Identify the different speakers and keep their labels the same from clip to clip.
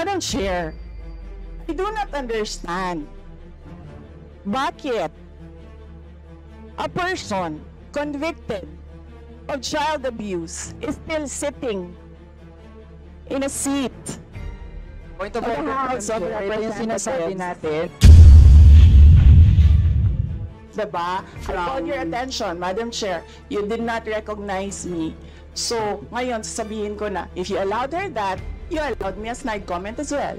Speaker 1: Madam Chair, I do not understand bakit a person convicted of child abuse is still sitting in a seat
Speaker 2: Point of
Speaker 1: of the
Speaker 2: order,
Speaker 1: House of
Speaker 2: ito yung sinasabi
Speaker 1: Representatives.
Speaker 2: natin.
Speaker 1: Diba? I called your attention, Madam Chair. You did not recognize me. So, ngayon, sasabihin ko na, if you allowed her that, you allowed me a snide comment as well.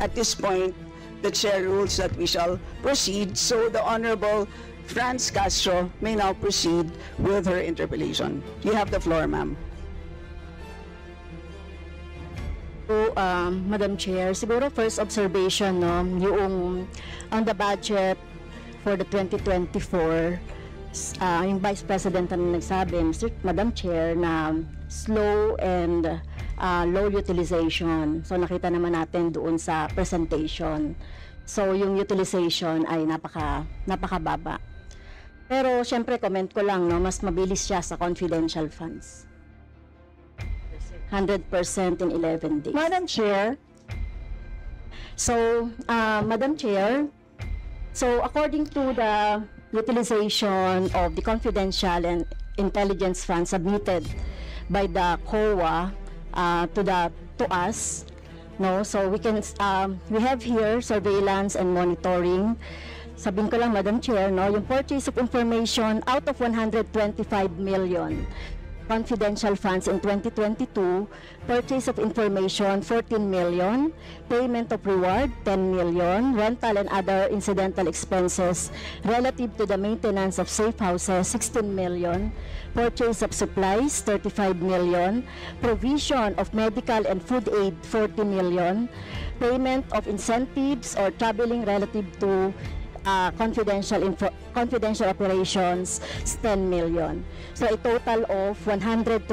Speaker 3: At this point, the chair rules that we shall proceed, so the Honorable Franz Castro may now proceed with her interpellation. You have the floor, ma'am.
Speaker 4: So, Madam Chair, siguro first observation, no, yung on the budget for the 2024, yung Vice President na nagsabi, Madam Chair, na slow and low utilization. So, nakita naman natin doon sa presentation. So, yung utilization ay napakababa. Pero, syempre, comment ko lang, no, mas mabilis siya sa confidential funds. 100% in 11 days.
Speaker 1: Madam Chair,
Speaker 4: So, Madam Chair, so according to the utilization of the confidential and intelligence funds submitted by the COA to us, no, so we have here surveillance and monitoring. Sabihin ko lang, Madam Chair, no, yung purchase of information out of 125 million confidential funds in 2022, purchase of information 14 million, payment of reward 10 million, rental and other incidental expenses relative to the maintenance of safe houses 16 million, purchase of supplies 35 million, provision of medical and food aid 40 million, payment of incentives or traveling relative to confidential operations is 10 million. So a total of 125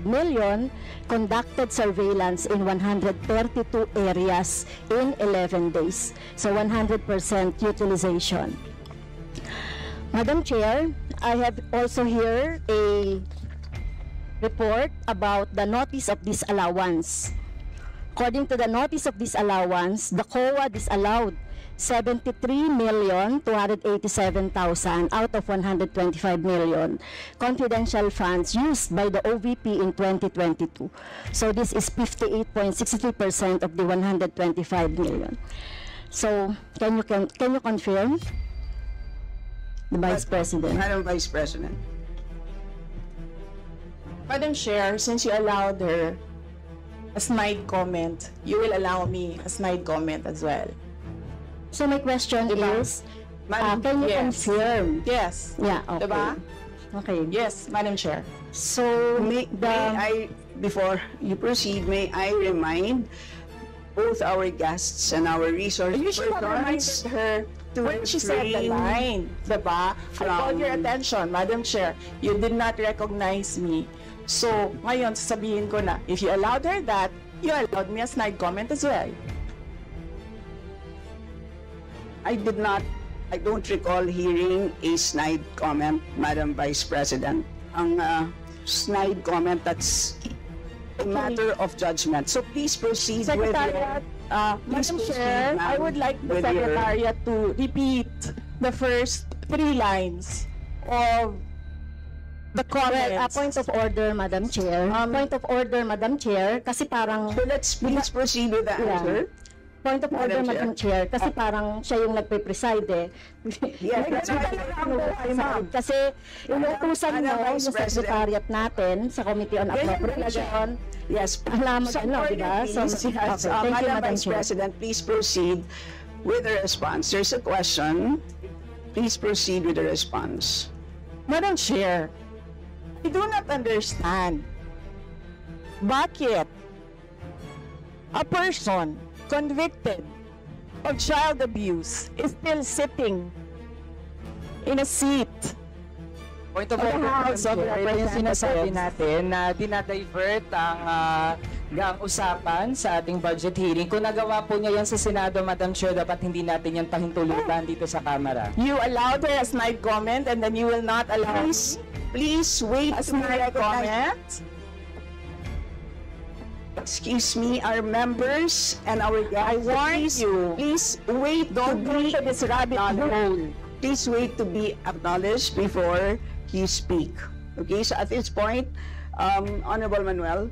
Speaker 4: million conducted surveillance in 132 areas in 11 days. So 100% utilization. Madam Chair, I have also here a report about the notice of disallowance. According to the notice of disallowance, the COA disallowed 73,287,000 out of 125 million confidential funds used by the OVP in 2022. So this is 58.63% of the 125 million. So can you confirm, the Vice President?
Speaker 3: Madam Vice President.
Speaker 1: Madam Chair, since you allowed her a snide comment, you will allow me a snide comment as well.
Speaker 4: So my question
Speaker 1: Diba?
Speaker 4: is,
Speaker 1: Madam-
Speaker 4: can you
Speaker 1: yes.
Speaker 4: confirm?
Speaker 1: Yes.
Speaker 4: Yeah, okay.
Speaker 1: Diba?
Speaker 4: Okay.
Speaker 1: Yes, Madam Chair.
Speaker 4: So
Speaker 3: May I, before you proceed, may I remind both our guests and our resource
Speaker 1: You should have reminded
Speaker 3: persons
Speaker 1: her when she said the
Speaker 3: refrain
Speaker 1: line, diba? I called your attention, Madam Chair. You did not recognize me. So, ngayon, sasabihin ko na, if you allowed her that, you allowed me a snide comment as well.
Speaker 3: I don't recall hearing a snide comment, Madam Vice President. Ang snide comment, that's a matter of judgment. So please proceed with
Speaker 1: Secretariat,
Speaker 3: please
Speaker 1: Madam
Speaker 3: proceed,
Speaker 1: Chair,
Speaker 3: ma'am,
Speaker 1: I would like the
Speaker 3: with your-
Speaker 1: Secretariat to repeat the first 3 lines of the
Speaker 4: well,
Speaker 1: comments.
Speaker 4: point of order, Madam Chair. Point of order, Madam Chair, kasi parang
Speaker 3: So let's please proceed with the answer.
Speaker 4: point of order,
Speaker 3: Madam
Speaker 4: Madam Chair, kasi parang siya yung nagpe-preside eh.
Speaker 3: Yes, that's why
Speaker 4: Kasi inutusan
Speaker 3: Madam
Speaker 4: mo
Speaker 3: Vice
Speaker 4: yung
Speaker 3: President.
Speaker 4: secretariat natin sa Committee on Appropriation.
Speaker 3: Yes,
Speaker 4: Alam mo,
Speaker 3: some
Speaker 4: ano,
Speaker 3: order,
Speaker 4: diba? So,
Speaker 3: please.
Speaker 4: okay,
Speaker 3: Yes,
Speaker 4: thank you,
Speaker 3: Madam
Speaker 4: Madam
Speaker 3: Vice
Speaker 4: Chair.
Speaker 3: President, please proceed with the response. There's a question. Please proceed with the response.
Speaker 1: Madam Chair, I do not understand bakit a person convicted of child abuse is still sitting in a seat
Speaker 2: Point of
Speaker 1: of the
Speaker 2: order,
Speaker 1: House of
Speaker 2: ito yung sinasabi
Speaker 1: Representatives.
Speaker 2: natin na dinadivert ang usapan sa ating budget hearing. Kung nagawa po niya yan sa Senado, Madam Chair, dapat hindi natin yan pahintulutan dito sa Kamara.
Speaker 1: You allowed her a snide comment and then you will not allow
Speaker 3: Please wait
Speaker 1: a
Speaker 3: to be
Speaker 1: snide
Speaker 3: recognized.
Speaker 1: comment?
Speaker 3: Excuse me, our members and our guests.
Speaker 1: I warn you.
Speaker 3: Please wait.
Speaker 1: Don't go into this rabbit hole.
Speaker 3: Please wait to be acknowledged before you speak. Okay, so at this point, Honorable Manuel.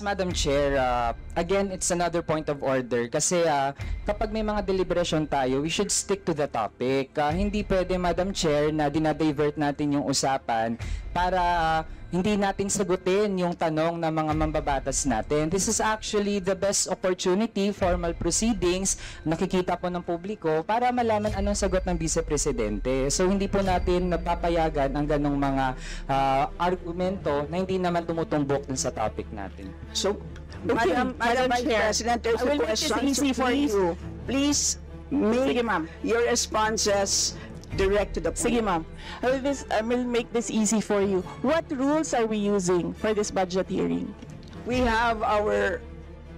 Speaker 2: Madam Chair, again, it's another point of order kasi kapag may mga deliberation tayo, we should stick to the topic. Hindi pwede, Madam Chair, na dinadivert natin yung usapan para hindi natin sagutin yung tanong ng mga mambabatas natin. This is actually the best opportunity, formal proceedings, nakikita po ng publiko para malaman anong sagot ng Vice Presidente. So hindi po natin napapayagan ang ganong mga argumento na hindi naman tumutumbok dun sa topic natin.
Speaker 3: So,
Speaker 1: Okay,
Speaker 3: Madam Vice
Speaker 1: Chair,
Speaker 3: President, there's
Speaker 1: I will
Speaker 3: a
Speaker 1: make this
Speaker 3: question.
Speaker 1: easy for you.
Speaker 3: Please make
Speaker 1: Sige, ma'am.
Speaker 3: your responses direct to the point.
Speaker 1: Sige, ma'am. I will make this easy for you. What rules are we using for this budget hearing?
Speaker 3: We have our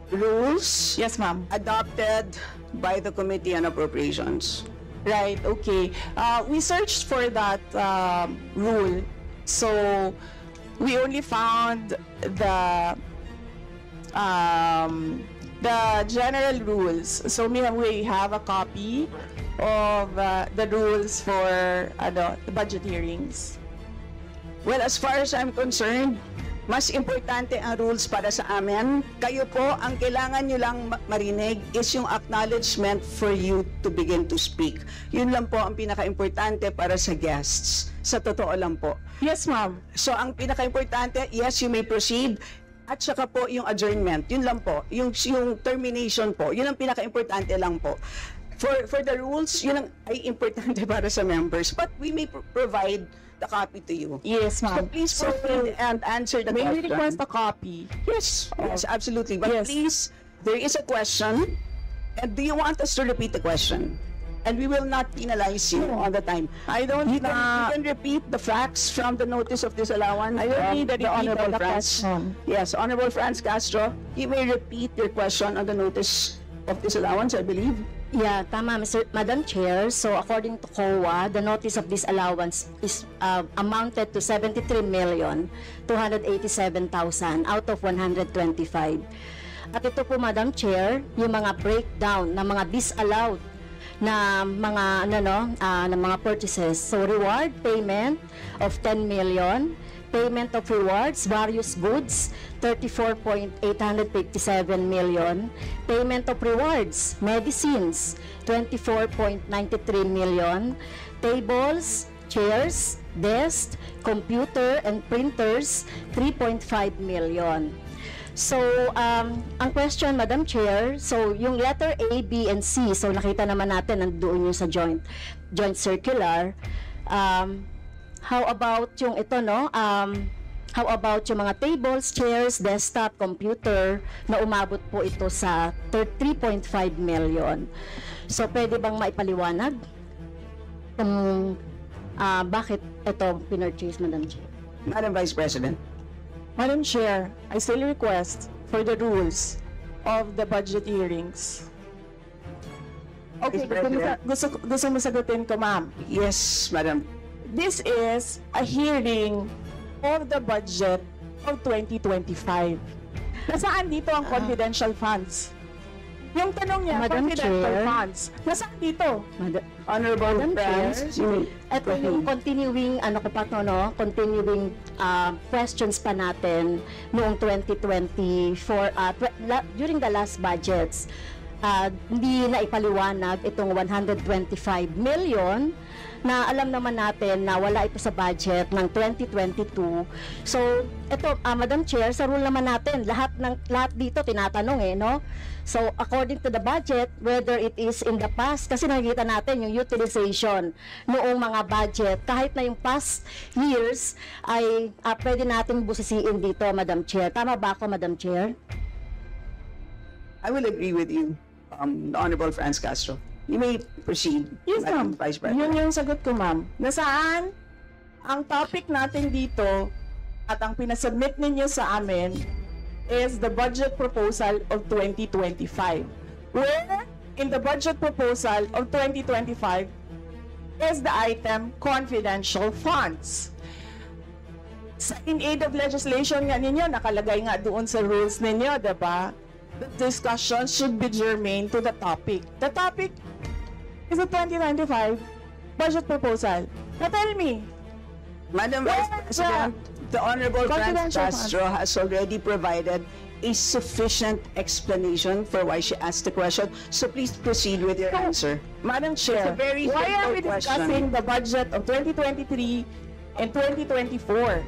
Speaker 3: rules
Speaker 1: Yes, ma'am.
Speaker 3: adopted by the Committee on Appropriations.
Speaker 1: Right, okay. We searched for that rule. So, we only found the general rules. So, we have a copy of the rules for the budget hearings.
Speaker 3: Well, as far as I'm concerned, mas importante ang rules para sa amin. Kayo po, ang kailangan nyo lang marinig is yung acknowledgement for you to begin to speak. Yun lang po ang pinaka-importante para sa guests. Sa totoo lang po.
Speaker 1: Yes, ma'am.
Speaker 3: So, ang pinaka-importante, yes, you may proceed. At saka po yung adjournment. Yun lang po. Yung termination po. Yun ang pinaka-importante lang po. For the rules, yun ang ay importante para sa members. But we may provide the copy to you.
Speaker 1: Yes,
Speaker 3: So
Speaker 1: ma'am.
Speaker 3: please proceed and answer the
Speaker 1: May we
Speaker 3: question.
Speaker 1: request a copy?
Speaker 3: Yes, yes, absolutely. But
Speaker 1: Yes.
Speaker 3: please, there is a question. And do you want us to repeat the question? And we will not penalize you on the time.
Speaker 1: I don't
Speaker 3: You can repeat the facts from the notice of disallowance.
Speaker 1: I don't
Speaker 3: of
Speaker 1: need a
Speaker 3: the
Speaker 1: repeat
Speaker 3: Honorable
Speaker 1: of the
Speaker 3: Franz.
Speaker 1: question.
Speaker 3: Yes, Honorable Franz Castro, you may repeat your question on the notice of disallowance, I believe.
Speaker 4: Yeah, tama, Madam Chair. So according to COA, the notice of disallowance is amounted to 73,287,000 out of 125. At ito po, Madam Chair, yung mga breakdown ng mga disallowed na mga na mga purchases. So reward payment of 10 million, payment of rewards, various goods, 34.857 million, payment of rewards, medicines, 24.93 million, tables, chairs, desks, computer and printers, 3.5 million. So, ang question, Madam Chair, so yung letter A, B, and C, so nakita naman natin nandoon yung sa joint circular. How about yung ito, no? How about yung mga tables, chairs, desktop, computer na umabot po ito sa 3.5 million. So, pwede bang maipaliwanag kung bakit ito pinurchase, Madam Chair?
Speaker 3: Madam Vice President.
Speaker 1: Madam Chair, I still request for the rules of the budget hearings. Okay,
Speaker 3: Vice President.
Speaker 1: gusto mo sagutin ko, ma'am.
Speaker 3: Yes, Madam.
Speaker 1: This is a hearing of the budget of 2025. Nasaan dito ang confidential funds? Yung tanong niya,
Speaker 4: Madam
Speaker 1: confidential
Speaker 4: Chair.
Speaker 1: funds. Nasaan dito?
Speaker 3: Honorable
Speaker 4: Madam
Speaker 3: Franz,
Speaker 4: Chair,
Speaker 3: you may
Speaker 4: ito yung continuing, continuing questions pa natin noong 2024, during the last budgets, hindi na ipaliwanag itong 125 million na alam naman natin na wala ito sa budget ng 2022. So, ito, Madam Chair, sa rule naman natin, lahat dito tinatanong no? So, according to the budget, whether it is in the past, kasi nakikita natin yung utilization noong mga budget, kahit na yung past years, ay pwede natin busisiin dito, Madam Chair. Tama ba ako, Madam Chair?
Speaker 3: I will agree with you, the Honorable Franz Castro. You may proceed,
Speaker 1: Yes,
Speaker 3: Madam
Speaker 1: ma'am.
Speaker 3: Vice President.
Speaker 1: Yun yung sagot ko, ma'am. Nasaan ang topic natin dito at ang pinasubmit ninyo sa amin is the budget proposal of 2025. Where in the budget proposal of 2025 is the item confidential funds. Sa in aid of legislation nga ninyo, nakalagay nga doon sa rules ninyo, diba? The discussion should be germane to the topic. The topic is the 2025 budget proposal. Now tell me,
Speaker 3: Madam
Speaker 1: Where
Speaker 3: Vice President, the Honorable Franz
Speaker 1: confidential
Speaker 3: Castro has already provided a sufficient explanation for why she asked the question. So please proceed with your answer.
Speaker 1: Madam Chair,
Speaker 3: It's a very
Speaker 1: why are we
Speaker 3: simple
Speaker 1: discussing
Speaker 3: question.
Speaker 1: the budget of 2023 and 2024?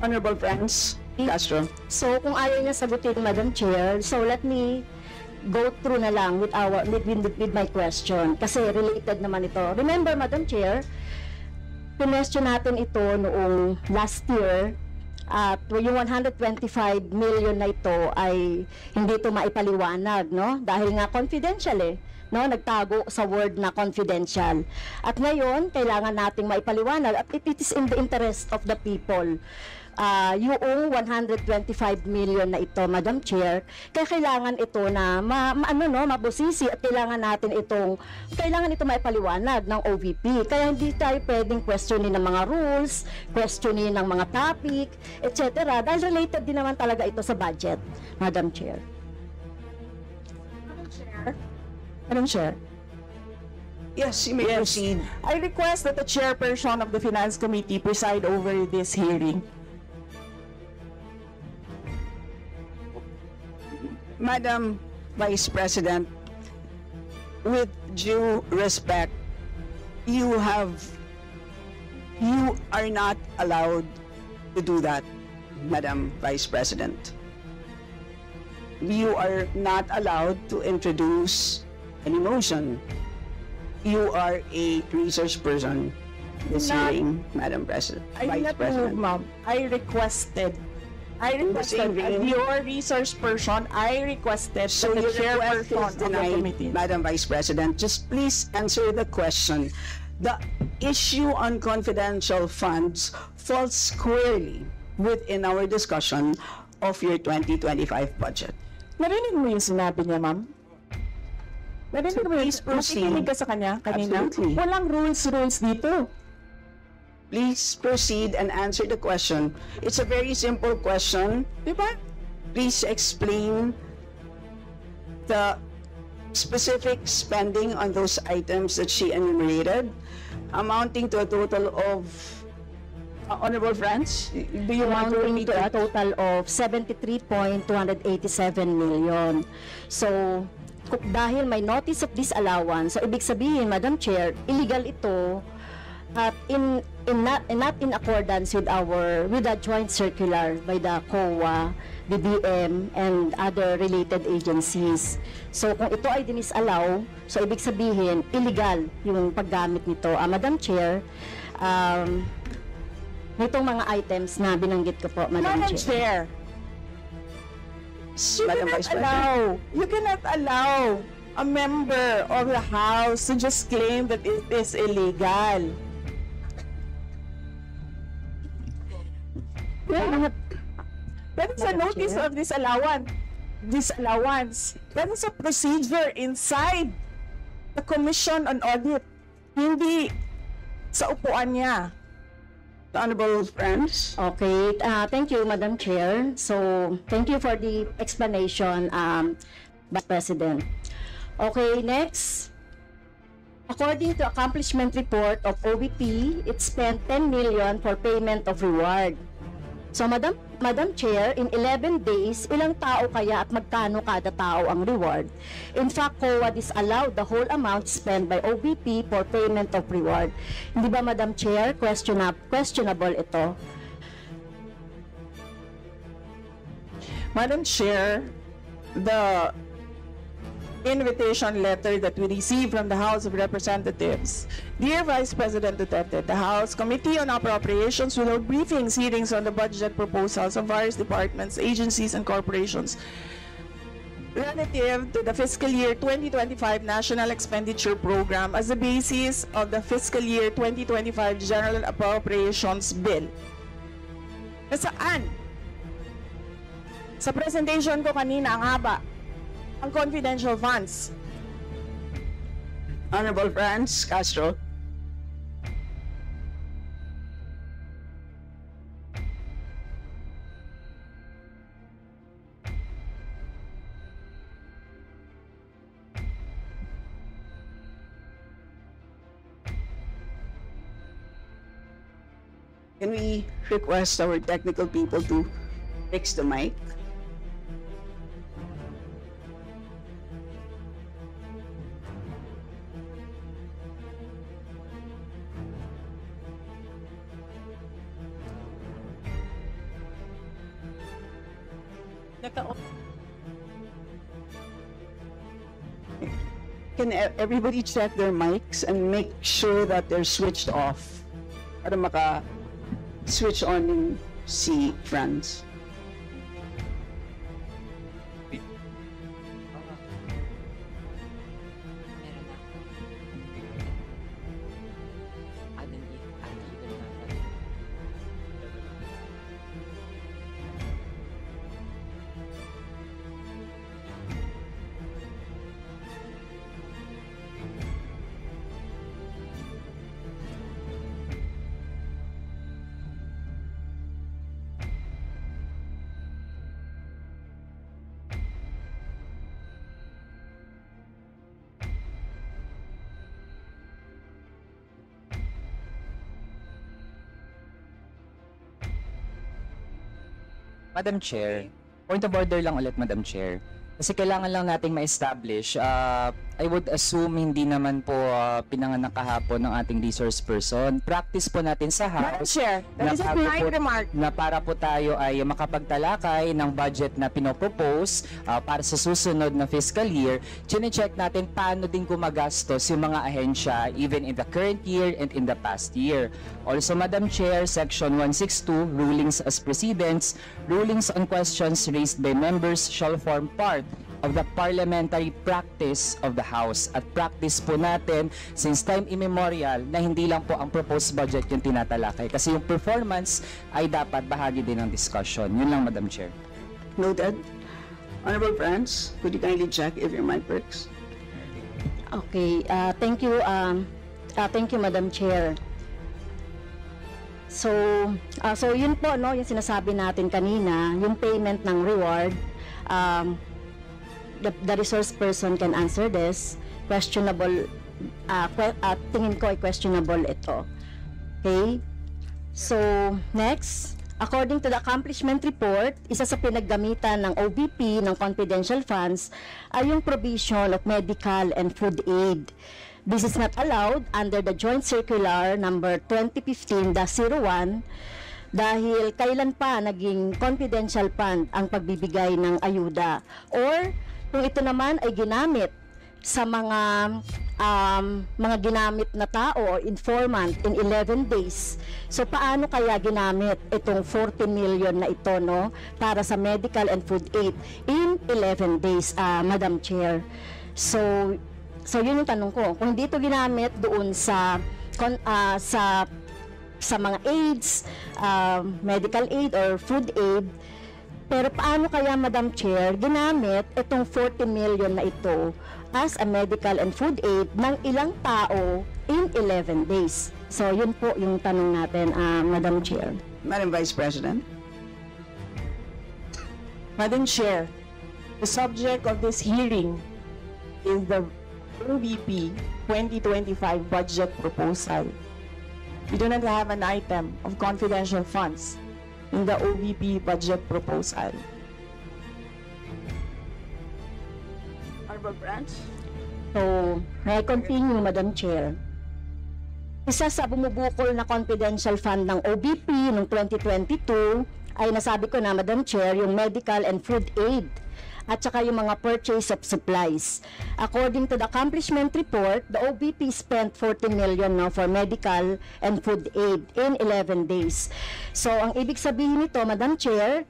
Speaker 3: Honorable Franz Castro.
Speaker 4: So kung ayaw niya sagutin, Madam Chair, so let me go through na lang with my question kasi related naman ito. Remember, Madam Chair, pinestyon natin ito noong last year at yung 125 million na ito ay hindi ito maipaliwanag, no? Dahil nga confidential no? Nagtago sa word na confidential. At ngayon, kailangan nating maipaliwanag at it is in the interest of the people. Yung 125 million na ito, Madam Chair, kaya kailangan ito na mabusisi at kailangan ito maipaliwanag ng OVP. Kaya hindi tayo pwedeng questionin ng mga rules, questionin ng mga topic, etc. Dahil related din naman talaga ito sa budget, Madam Chair.
Speaker 1: Madam Chair.
Speaker 3: Yes, you may proceed.
Speaker 1: I request that the chairperson of the Finance Committee preside over this hearing.
Speaker 3: Madam Vice President, with due respect, you are not allowed to do that, Madam Vice President. You are not allowed to introduce an emotion. You are a research person this
Speaker 1: Not-
Speaker 3: hearing, Madam President.
Speaker 1: I did
Speaker 3: Vice
Speaker 1: not move,
Speaker 3: President.
Speaker 1: ma'am. I requested as
Speaker 3: same vein.
Speaker 1: your research person, I requested
Speaker 3: So
Speaker 1: that the
Speaker 3: your request
Speaker 1: chairperson
Speaker 3: is
Speaker 1: of the
Speaker 3: denied,
Speaker 1: committee.
Speaker 3: Madam Vice President. Just please answer the question. The issue on confidential funds falls squarely within our discussion of your 2025 budget.
Speaker 1: Narinig mo yung sinabi niya, ma'am? Narinig
Speaker 3: So
Speaker 1: mo yung
Speaker 3: please proceed.
Speaker 1: nakikinig ka sa kanya kanina?
Speaker 3: Absolutely.
Speaker 1: Walang rules dito.
Speaker 3: Please proceed and answer the question. It's a very simple question.
Speaker 1: Di ba?
Speaker 3: Please explain the specific spending on those items that she enumerated, amounting to a total of, Honorable Franz, do you want to
Speaker 4: Amounting
Speaker 3: repeat
Speaker 4: to a
Speaker 3: it?
Speaker 4: total of 73.287 million. So, dahil may notice of disallowance, so ibig sabihin, Madam Chair, illegal ito at not in accordance with the joint circular by the COA, BBM, and other related agencies. So, kung ito ay dinisallow, so ibig sabihin, illegal yung paggamit nito. Madam Chair, nitong mga items na binanggit ko po, Madam
Speaker 1: Madam
Speaker 4: Chair.
Speaker 1: Chair, you cannot allow a member of the House to just claim that it is illegal. That is a
Speaker 4: Madam
Speaker 1: notice
Speaker 4: Chair.
Speaker 1: of disallowance. That is a procedure inside the Commission on Audit. Hindi sa upuan niya.
Speaker 3: The Honorable Franz?
Speaker 4: Okay, thank you, Madam Chair. So, thank you for the explanation, Vice President. Okay, next. According to accomplishment report of OVP, it spent 10 million for payment of reward. So, Madam Chair, in 11 days, ilang tao kaya at magkano kada tao ang reward? In fact, COA disallowed the whole amount spent by OVP for payment of reward. Hindi ba, Madam Chair, questionable ito?
Speaker 1: Madam Chair, the invitation letter that we received from the House of Representatives. Dear Vice President Duterte, the House Committee on Appropriations will hold briefings, hearings on the budget proposals of various departments, agencies, and corporations relative to the fiscal year 2025 National Expenditure Program as the basis of the fiscal year 2025 General Appropriations Bill. Nasaan? Sa presentation ko kanina, ang haba. Ang confidential funds.
Speaker 3: Honorable Franz Castro? Can we request our technical people to fix the mic? Can everybody check their mics and make sure that they're switched off para maka-switch on yung si Franz?
Speaker 2: Madam Chair, point of order lang ulit, Madam Chair. Kasi kailangan lang nating ma-establish. I would assume hindi naman po pinanganak kahapon ng ating resource person. Practice po natin sa
Speaker 1: Madam
Speaker 2: House
Speaker 1: Chair, that is a
Speaker 2: bago
Speaker 1: polite remark.
Speaker 2: na para po tayo ay makapagtalakay ng budget na pinopropose para sa susunod na fiscal year. Chine-check natin paano din gumagastos yung mga ahensya even in the current year and in the past year. Also, Madam Chair, Section 162, Rulings as Precedents, rulings on questions raised by members shall form part of the parliamentary practice of the House. At practice po natin since time immemorial na hindi lang po ang proposed budget yung tinatalakay. Kasi yung performance ay dapat bahagi din ng discussion. Yun lang, Madam Chair.
Speaker 3: Noted. Honorable friends, could you kindly check if your mic works?
Speaker 4: Okay, thank you, Madam Chair. So yun po, no, yung sinasabi natin kanina, yung payment ng reward, the resource person can answer this. Questionable, tingin ko ay questionable ito. Okay? So, next, according to the accomplishment report, isa sa pinaggamitan ng OBP ng confidential funds ay yung provision of medical and food aid. This is not allowed under the Joint Circular number 2015-01 dahil kailan pa naging confidential fund ang pagbibigay ng ayuda, or kung ito naman ay ginamit sa mga ginamit na tao o informant in 11 days. So paano kaya ginamit itong 40 million na ito, no, para sa medical and food aid in 11 days, Madam Chair? So yun yung tanong ko. Kung dito ginamit doon sa mga aids, medical aid or food aid, pero paano kaya, Madam Chair, ginamit itong 40 million na ito as a medical and food aid ng ilang tao in 11 days? So yun po yung tanong natin, Madam Chair.
Speaker 3: Madam Vice President.
Speaker 1: Madam Chair, the subject of this hearing is the OVP 2025 budget proposal. We do not have an item of confidential funds in the OVP budget proposal.
Speaker 3: Honorable Branch.
Speaker 4: So, may I continue, Madam Chair? Isa sa bumubukol na confidential fund ng OBP noong 2022 ay nasabi ko na, Madam Chair, yung medical and food aid at saka yung mga purchase of supplies. According to the accomplishment report, the OBP spent 40 million now for medical and food aid in 11 days. So, ang ibig sabihin nito, Madam Chair,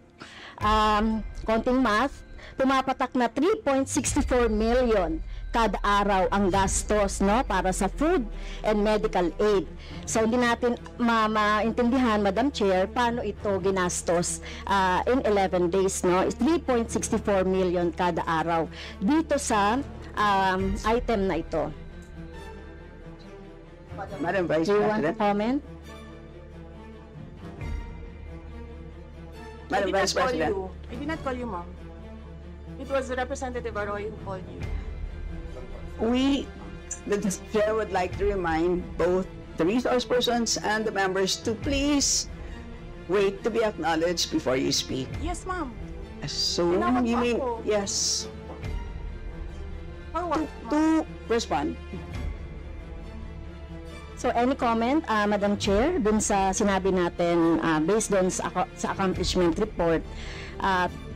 Speaker 4: konting math, pumapatak na 3.64 million kada araw ang gastos, no, para sa food and medical aid. So hindi natin maintindihan, Madam Chair, paano ito ginastos in 11 days, no? 3.64 million kada araw dito sa item na ito.
Speaker 3: Madam Vice
Speaker 4: Do you want to
Speaker 3: President.
Speaker 4: comment?
Speaker 3: Madam Vice President.
Speaker 1: I did not call you, ma'am. It was Representative Arroyo who called you.
Speaker 3: The chair would like to remind both the resource persons and the members to please wait to be acknowledged before you speak.
Speaker 1: Yes, ma'am.
Speaker 3: So,
Speaker 1: Tinawag
Speaker 3: you
Speaker 1: mo
Speaker 3: mean,
Speaker 1: ako.
Speaker 3: yes,
Speaker 1: For what, ma'am?
Speaker 3: to respond.
Speaker 4: So any comment, Madam Chair, dun sa sinabi natin based dun sa accomplishment report.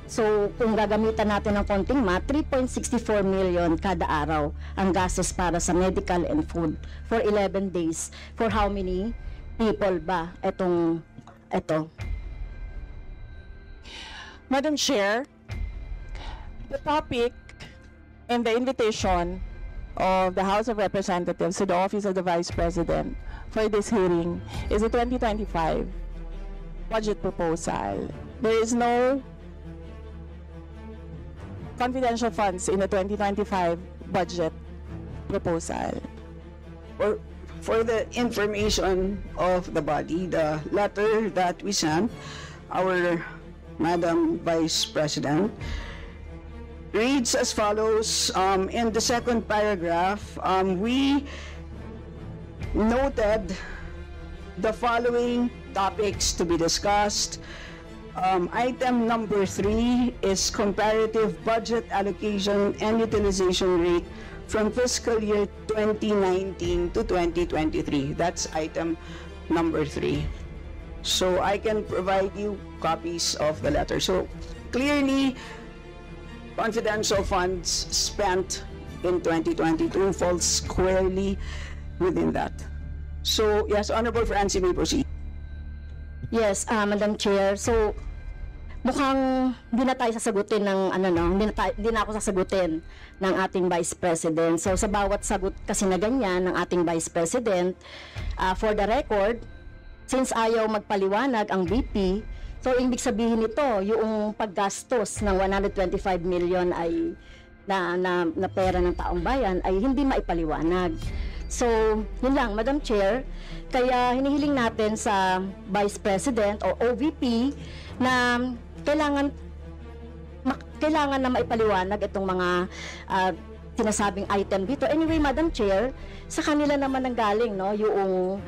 Speaker 4: So kung gagamitan natin ng konting math, 3.64 million kada araw ang gastos para sa medical and food for 11 days. For how many people ba ito?
Speaker 1: Madam Chair, the topic and the invitation of the House of Representatives to the Office of the Vice President for this hearing is the 2025 budget proposal. There is no confidential funds in the 2025 budget proposal.
Speaker 3: For the information of the body, the letter that we sent, our Madam Vice President, reads as follows. In the second paragraph, we noted the following topics to be discussed. Item number 3 is comparative budget allocation and utilization rate from fiscal year 2019 to 2023. That's item number 3. So I can provide you copies of the letter. So clearly, confidential funds spent in 2022 falls squarely within that. So, yes, Honorable Francie, may proceed.
Speaker 4: Yes, Madam Chair. So mukhang hindi na tayo sasagutin ng hindi na ako sasagutin ng ating Vice President. So sa bawat sagot kasi na ganyan ng ating Vice President, for the record, since ayaw magpaliwanag ang VP, so ibig sabihin nito, yung paggastos ng 125 million ay na pera ng taong bayan ay hindi maipaliwanag. So, yun lang, Madam Chair. Kaya hinihiling natin sa Vice President o OVP na kailangan na maipaliwanag itong mga sinasabing item dito. Anyway, Madam Chair, sa kanila naman nanggaling yung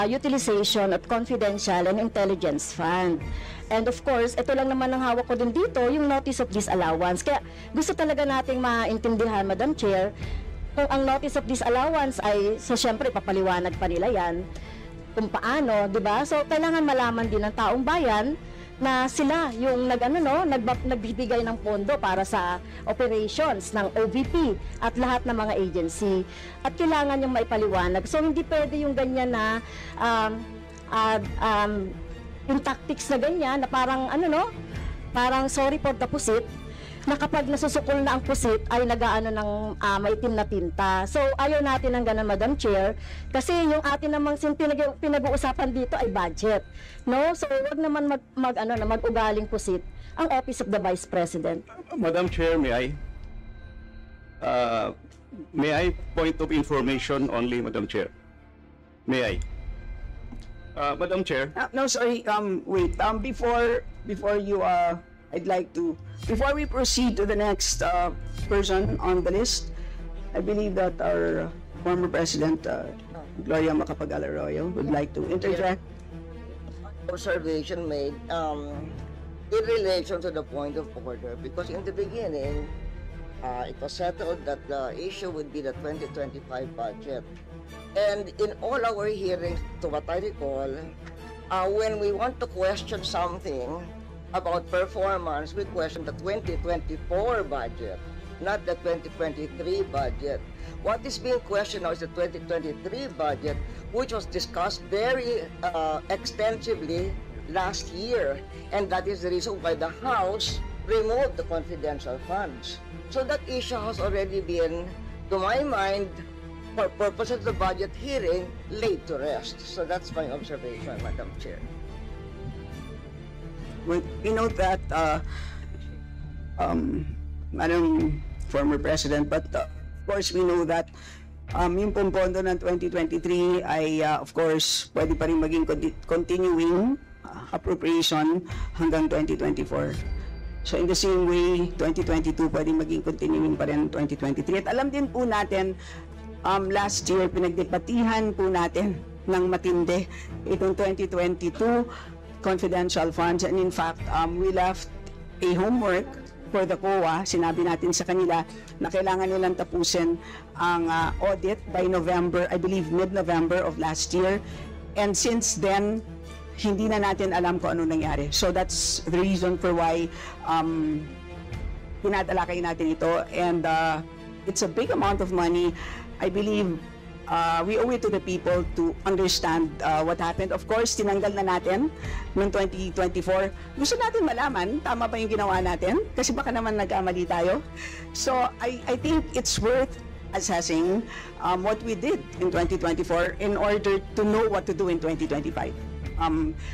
Speaker 4: utilization of confidential and intelligence fund. And of course, ito lang naman ang hawak ko din dito, yung notice of disallowance. Kaya gusto talaga nating maintindihan, Madam Chair, kung ang notice of disallowance ay, so syempre, papaliwanag pa nila yan, kung paano, di ba? So, kailangan malaman din ng taong bayan na sila yung nagbibigay ng pondo para sa operations ng OVP at lahat ng mga agency. At kailangan yung maipaliwanag. So, hindi pwede yung ganyan na yung tactics na ganyan na parang parang sorry for the pusit, na kapag nasusukol na ang pusit ay nagaano ng maitim na tinta. So ayaw natin ng ganun, Madam Chair, kasi yung atin namang pinag-uusapan dito ay budget, no? So wag naman mag-ugaling pusit ang Office of the Vice President.
Speaker 5: Madam Chair, may I point of information only, Madam Chair? May I? Madam Chair.
Speaker 3: No, sorry. Wait. Before you, I'd like to. Before we proceed to the next person on the list, I believe that our former President, Gloria Macapagal-Arroyo, would like to interject.
Speaker 6: Observation made in relation to the point of order, because in the beginning, it was settled that the issue would be the 2025 budget. And in all our hearings, to what I recall, when we want to question something about performance, we question the 2024 budget, not the 2023 budget. What is being questioned now is the 2023 budget, which was discussed very extensively last year, and that is the reason why the House removed the confidential funds. So that issue has already been, to my mind, for purposes of the budget hearing, laid to rest. So that's my observation, Madam Chair.
Speaker 3: We note that, Madam former President, but of course we know that yung pondo ng 2023 ay of course pwede pa rin maging continuing appropriation hanggang 2024. So in the same way, 2022 pwede maging continuing pa rin 2023. At alam din po natin, last year pinagdebatihan po natin ng matindi itong 2022 confidential funds. And in fact, we left a homework for the COA. Sinabi natin sa kanila na kailangan nilang tapusin ang audit by November, I believe mid-November of last year. And since then, hindi na natin alam kung ano nangyari. So that's the reason for why pinatalakay natin ito. And it's a big amount of money. I believe we owe it to the people to understand what happened. Of course, tinanggal na natin noong 2024. Gusto natin malaman, tama ba yung ginawa natin? Kasi baka naman nagkamali tayo. So, I think it's worth assessing what we did in 2024 in order to know what to do in 2025.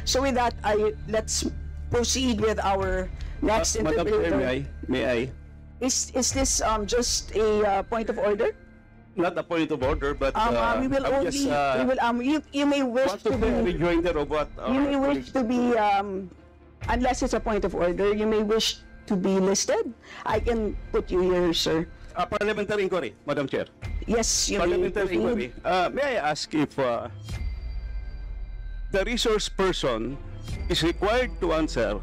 Speaker 3: So with that, let's proceed with our next
Speaker 5: Madam Chair,
Speaker 3: interview.
Speaker 5: may I?
Speaker 3: Is this just a point of order?
Speaker 5: Not a point of order, but
Speaker 3: We will
Speaker 5: I'm
Speaker 3: only,
Speaker 5: just,
Speaker 3: you may wish
Speaker 5: want to
Speaker 3: to
Speaker 5: be a
Speaker 3: be,
Speaker 5: rejoinder of what
Speaker 3: you may wish to be, unless it's a point of order, you may wish to be listed. I can put you here, sir.
Speaker 5: Parliamentary inquiry, Madam Chair.
Speaker 3: Yes, you may
Speaker 5: Parliamentary inquiry.
Speaker 3: proceed.
Speaker 5: May I ask if the resource person is required to answer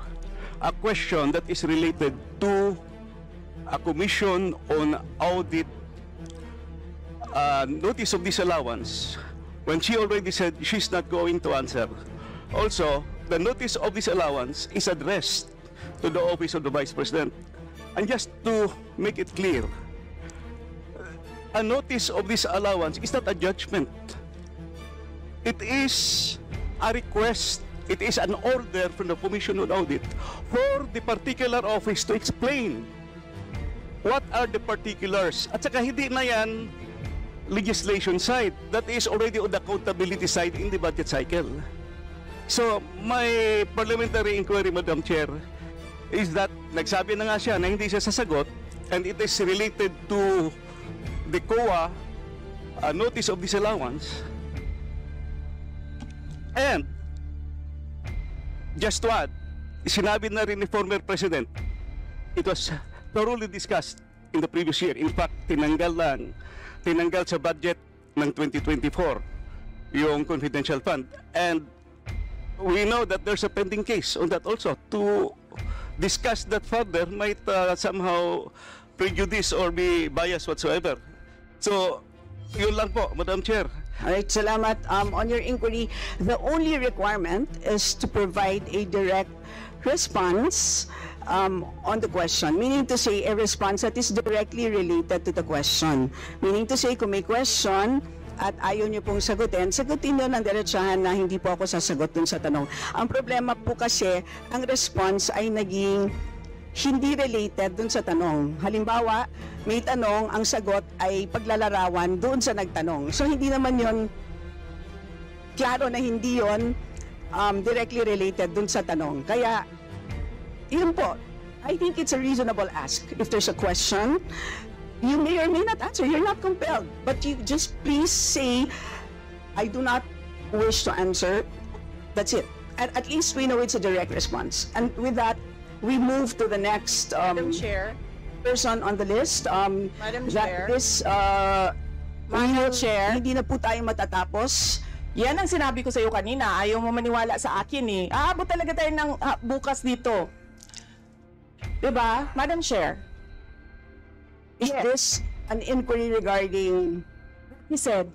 Speaker 5: a question that is related to a commission on audit notice of disallowance when she already said she's not going to answer. Also, the notice of disallowance is addressed to the office of the Vice President. And just to make it clear, a notice of disallowance is not a judgment. It is a request. It is an order from the Commission on Audit for the particular office to explain what are the particulars. At saka hindi na yan legislation side. That is already on the accountability side in the budget cycle. So, my parliamentary inquiry, Madam Chair, is that nagsabi na nga siya na hindi siya sasagot, and it is related to the COA notice of disallowance. And just to add, sinabi na rin ni former President, it was thoroughly discussed in the previous year. In fact, tinanggal sa budget ng 2024 yung confidential fund. And we know that there's a pending case on that also. To discuss that further might somehow prejudice or be biased whatsoever. So, yun lang po, Madam Chair.
Speaker 3: Alright, salamat. On your inquiry, the only requirement is to provide a direct response on the question. Meaning to say, a response that is directly related to the question. Meaning to say, kung may question at ayaw niyo pong sagutin niyo ng diretsahan na hindi po ako sasagot dun sa tanong. Ang problema po kasi, ang response ay naging hindi related dun sa tanong. Halimbawa, may tanong, ang sagot ay paglalarawan doon sa nagtanong. So, hindi naman yon klaro na hindi yon directly related dun sa tanong. Kaya, yun po, I think it's a reasonable ask. If there's a question, you may or may not answer. You're not compelled. But you just please say, I do not wish to answer. That's it. At least we know it's a direct response. And with that, we move to the next
Speaker 1: Madam Chair.
Speaker 3: person on the list.
Speaker 1: Madam Chair.
Speaker 3: Madam
Speaker 1: Chair.
Speaker 3: Hindi na po tayo matatapos.
Speaker 1: Yan ang sinabi ko sa iyo kanina. Ayaw mo maniwala sa akin eh. Aabot talaga tayo ng bukas dito. Diba? Madam Chair.
Speaker 3: Is this an inquiry regarding...
Speaker 1: He said,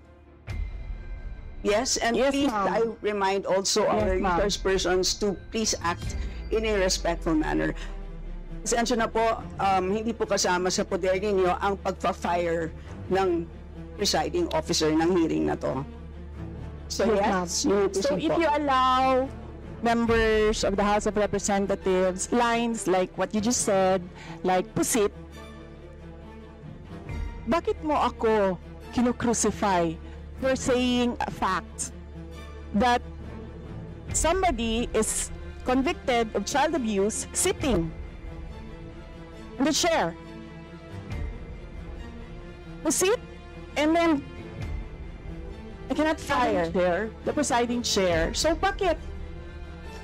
Speaker 3: Yes, and
Speaker 1: Yes,
Speaker 3: please,
Speaker 1: ma'am.
Speaker 3: I remind also our
Speaker 1: Yes, ma'am.
Speaker 3: resource persons to please act in a respectful manner. Pasensya na po, hindi po kasama sa poder ninyo ang pagpa-fire ng presiding officer ng hearing na to. So yes, you may
Speaker 1: so
Speaker 3: proceed
Speaker 1: if
Speaker 3: po.
Speaker 1: you allow members of the House of Representatives lines like what you just said, like pusit, bakit mo ako kinu-crucify for saying a fact that somebody is convicted of child abuse sitting in the chair? Pusit, and then I cannot fire the presiding chair. So bakit?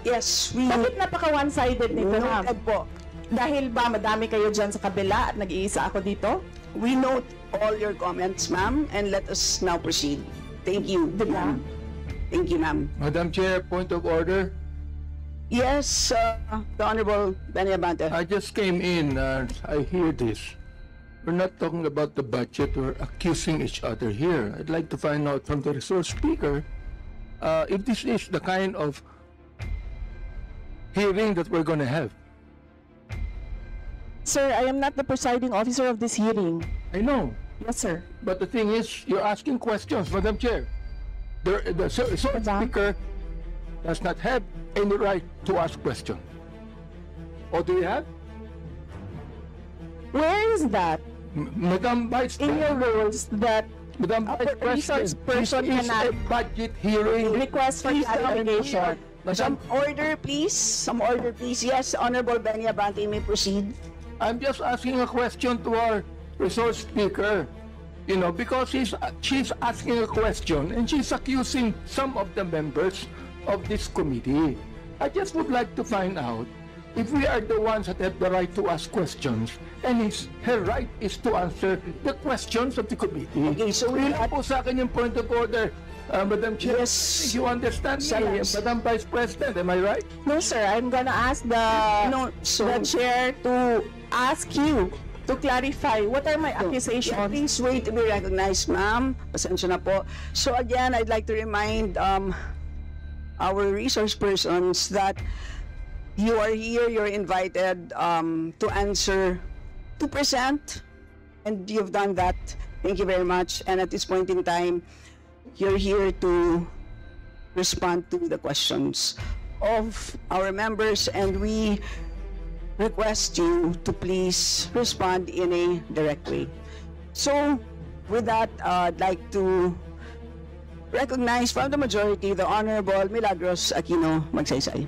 Speaker 3: Yes, we
Speaker 1: Bakit napaka one-sided nito, ma'am?
Speaker 3: noted po.
Speaker 1: Dahil ba madami kayo dyan sa kabila at nag-iisa ako dito?
Speaker 3: We note all your comments, ma'am, and let us now proceed. Thank you,
Speaker 1: Diba?
Speaker 3: ma'am. Thank you, ma'am.
Speaker 7: Madam Chair, point of order.
Speaker 3: Yes, the Honorable Benny Abante.
Speaker 7: I just came in and I hear this. We're not talking about the budget, we're accusing each other here. I'd like to find out from the resource speaker if this is the kind of hearing that we're going to have.
Speaker 1: Sir, I am not the presiding officer of this hearing.
Speaker 7: I know,
Speaker 1: Yes, sir.
Speaker 7: but the thing is, you're asking questions, Madam Chair. The resource speaker does not have any right to ask questions. Or do you have?
Speaker 1: Where is that
Speaker 7: Madam Vice
Speaker 1: in your
Speaker 7: President,
Speaker 1: rules that
Speaker 7: Madam
Speaker 1: a
Speaker 7: Vice
Speaker 1: resource
Speaker 7: President,
Speaker 1: person
Speaker 7: this is
Speaker 1: cannot
Speaker 7: a budget hearing.
Speaker 1: request for clarification?
Speaker 3: Some order, please. Some order, please. Yes, Honorable Benny Abante, you may proceed.
Speaker 7: I'm just asking a question to our resource speaker, you know, because she's asking a question and she's accusing some of the members of this committee. I just would like to find out if we are the ones that have the right to ask questions and her right is to answer the questions of the committee.
Speaker 3: Okay, so
Speaker 7: Yun
Speaker 3: we
Speaker 7: lang po sa akin yung point of order, Madam Chair.
Speaker 3: Yes.
Speaker 7: You understand me, Madam Vice President, am I right?
Speaker 1: No, sir. I'm gonna ask the chair to ask you to clarify what are my accusations.
Speaker 3: Yeah, please wait to be recognized, ma'am. Pasensya na po. So again, I'd like to remind our resource persons that you are here, you're invited to answer, to present, and you've done that. Thank you very much. And at this point in time, you're here to respond to the questions of our members, and we request you to please respond in a direct way. So, with that, I'd like to recognize from the majority the Honorable Milagros Aquino Magsaysay.